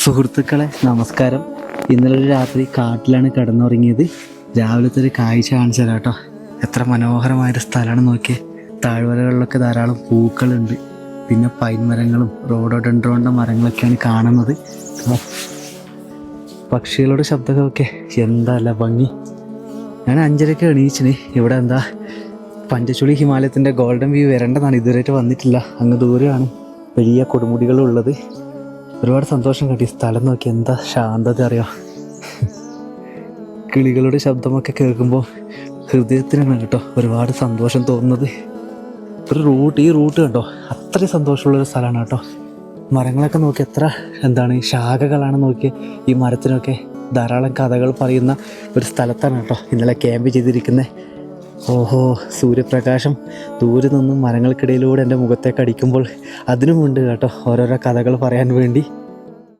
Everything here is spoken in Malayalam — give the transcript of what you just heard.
സുഹൃത്തുക്കളെ നമസ്കാരം. ഇന്നലെ ഒരു രാത്രി കാട്ടിലാണ് കിടന്നുറങ്ങിയത്. രാവിലത്തെ ഒരു കാഴ്ച കാണിച്ചു തരാം കേട്ടോ. എത്ര മനോഹരമായൊരു സ്ഥലമാണ് നോക്കിയേ. താഴ്വരകളിലൊക്കെ ധാരാളം പൂക്കളുണ്ട്, പിന്നെ പൈൻ മരങ്ങളും റോഡോഡെൻഡ്രോണിൻ്റെ മരങ്ങളൊക്കെയാണ് കാണുന്നത്. പക്ഷികളുടെ ശബ്ദമൊക്കെ എന്താല്ല ഭംഗി. ഞാൻ 5:30 എണീച്ചിന്. ഇവിടെ എന്താ പഞ്ചച്ചുളി ഹിമാലയത്തിൻ്റെ ഗോൾഡൻ വ്യൂ വരേണ്ടതാണ്, ഇതുവരെയായിട്ട് വന്നിട്ടില്ല. അങ്ങ് ദൂരെയാണ് വലിയ കൊടുമുടികളുള്ളത്. ഒരുപാട് സന്തോഷം കിട്ടി. സ്ഥലം നോക്കി എന്താ ശാന്തത അറിയാം. കിളികളുടെ ശബ്ദമൊക്കെ കേൾക്കുമ്പോൾ ഹൃദയത്തിനാണ് കേട്ടോ ഒരുപാട് സന്തോഷം തോന്നുന്നത്. ഈ റൂട്ട് കണ്ടോ, അത്രയും സന്തോഷമുള്ളൊരു സ്ഥലമാണ് കേട്ടോ. മരങ്ങളൊക്കെ നോക്കി എത്ര ശാഖകളാണ് നോക്കി. ഈ മരത്തിനൊക്കെ ധാരാളം കഥകൾ പറയുന്ന ഒരു സ്ഥലത്താണ് കേട്ടോ ഇന്നലെ ക്യാമ്പ് ചെയ്തിരിക്കുന്നത്. ഓഹോ, സൂര്യപ്രകാശം ദൂരെ നിന്നും മരങ്ങൾക്കിടയിലൂടെ എൻ്റെ മുഖത്തേക്ക് അടിക്കുമ്പോൾ അതിനുമുണ്ട് കേട്ടോ ഓരോരോ കഥകൾ പറയാൻ വേണ്ടി.